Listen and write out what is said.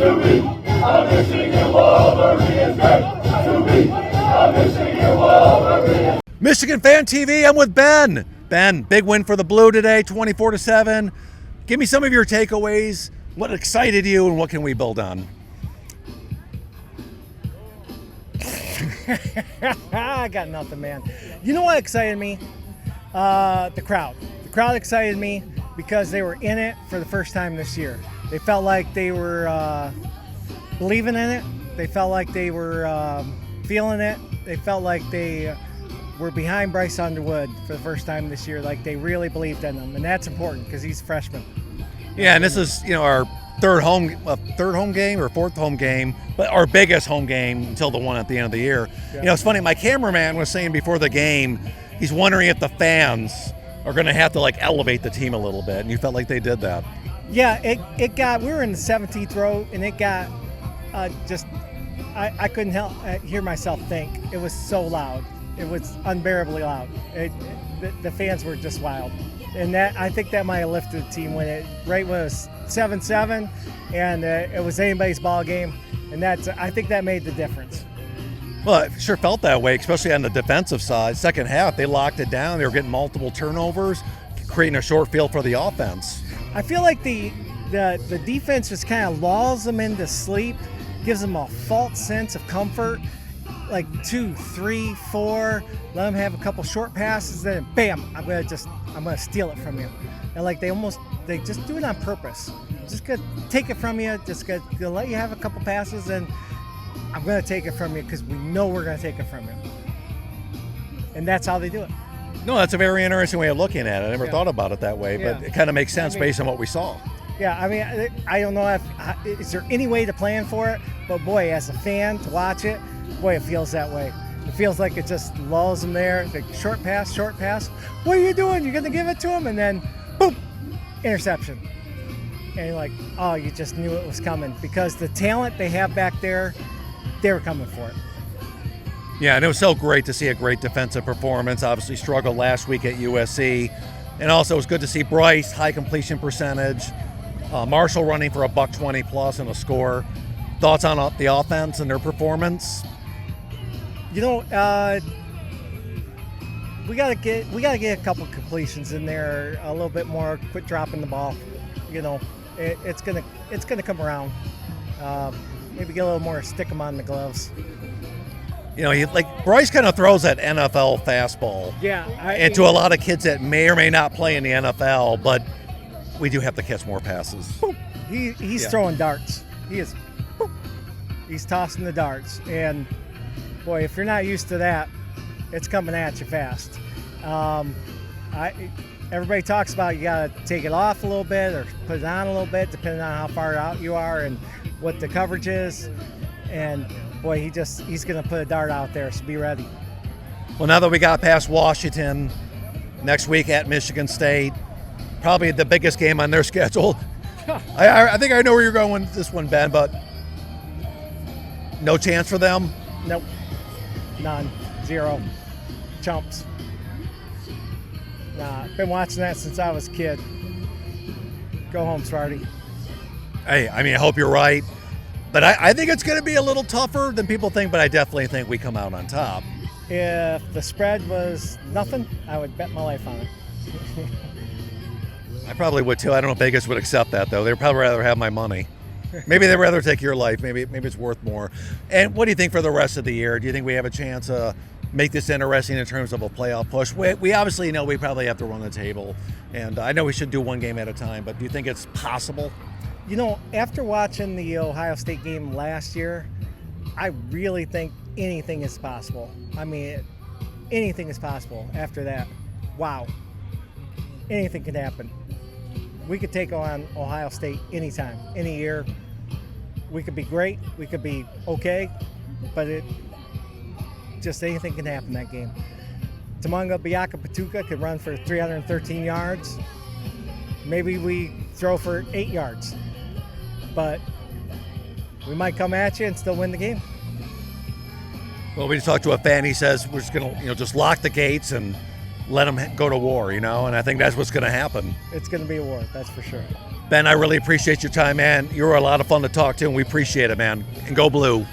To be a Michigan Wolverine is great. To be a Michigan Wolverine. Michigan Fan TV, I'm with Ben. Ben, big win for the Blue today, 24-7. Give me some of your takeaways. What excited you and what can we build on? I got nothing, man. You know what excited me? The crowd. The crowd excited me because they were in it for the first time this year. They felt like they were believing in it. They felt like they were feeling it. They felt like they were behind Bryce Underwood for the first time this year. Like they really believed in him, and that's important because he's a freshman. Yeah, and this is our third home game or fourth home game, but our biggest home game until the one at the end of the year. Yeah. It's funny. My cameraman was saying before the game, he's wondering if the fans are going to have to elevate the team a little bit, and you felt like they did that. Yeah, it got. We were in the 17th row, and it got just. I couldn't help hear myself think. It was so loud. It was unbearably loud. The fans were just wild, and I think that might have lifted the team when it was 7-7, and it was anybody's ball game, and I think that made the difference. Well, it sure felt that way, especially on the defensive side. Second half, they locked it down. They were getting multiple turnovers, creating a short field for the offense. I feel like the defense just kind of lulls them into sleep, gives them a false sense of comfort. Like 2, 3, 4, let them have a couple short passes, then bam, I'm gonna steal it from you. And they just do it on purpose. Just gonna take it from you, just gonna let you have a couple passes, and I'm gonna take it from you because we know we're gonna take it from you. And that's how they do it. No, that's a very interesting way of looking at it. I never thought about it that way, but Yeah. it kind of makes sense based on what we saw. Yeah, I mean, I don't know is there any way to plan for it, but boy, as a fan to watch it, boy, it feels that way. It feels like it just lulls them there. Like short pass. What are you doing? You're going to give it to him? And then, boom, interception. And you're like, oh, you just knew it was coming. Because the talent they have back there, they were coming for it. Yeah, and it was so great to see a great defensive performance. Obviously struggled last week at USC. And also it was good to see Bryce, high completion percentage. Marshall running for $120 plus and a score. Thoughts on the offense and their performance? We gotta get a couple completions in there, a little bit more. Quit dropping the ball. It's gonna come around. Maybe get a little more. Stick them on the gloves. Bryce kind of throws that NFL fastball. Yeah. And to a lot of kids that may or may not play in the NFL, but we do have to catch more passes. Boop. He's throwing darts. He is. Boop. He's tossing the darts, and boy, if you're not used to that, it's coming at you fast. Everybody talks about you got to take it off a little bit or put it on a little bit, depending on how far out you are and what the coverage is. And boy, he's going to put a dart out there, so be ready. Well, now that we got past Washington, next week at Michigan State, probably the biggest game on their schedule. I think I know where you're going with this one, Ben, but no chance for them? Nope. None. Zero. Chumps. Nah, been watching that since I was a kid. Go home, Sparty. Hey, I hope you're right. But I think it's going to be a little tougher than people think, but I definitely think we come out on top. If the spread was nothing, I would bet my life on it. I probably would too. I don't know if Vegas would accept that, though. They'd probably rather have my money. Maybe they'd rather take your life. Maybe it's worth more. And what do you think for the rest of the year? Do you think we have a chance to make this interesting in terms of a playoff push? We obviously know we probably have to run the table, and I know we should do one game at a time, but do you think it's possible? After watching the Ohio State game last year, I really think anything is possible. Anything is possible after that. Wow. Anything can happen. We could take on Ohio State anytime, any year. We could be great. We could be okay. But just anything can happen in that game. Tamunga Biaka Patuka could run for 313 yards. Maybe we throw for 8 yards. But we might come at you and still win the game. Well, we just talked to a fan. He says we're just going to just lock the gates and let them go to war, and I think that's what's going to happen. It's going to be a war, that's for sure. Ben, I really appreciate your time, man. You were a lot of fun to talk to, and we appreciate it, man. And go Blue.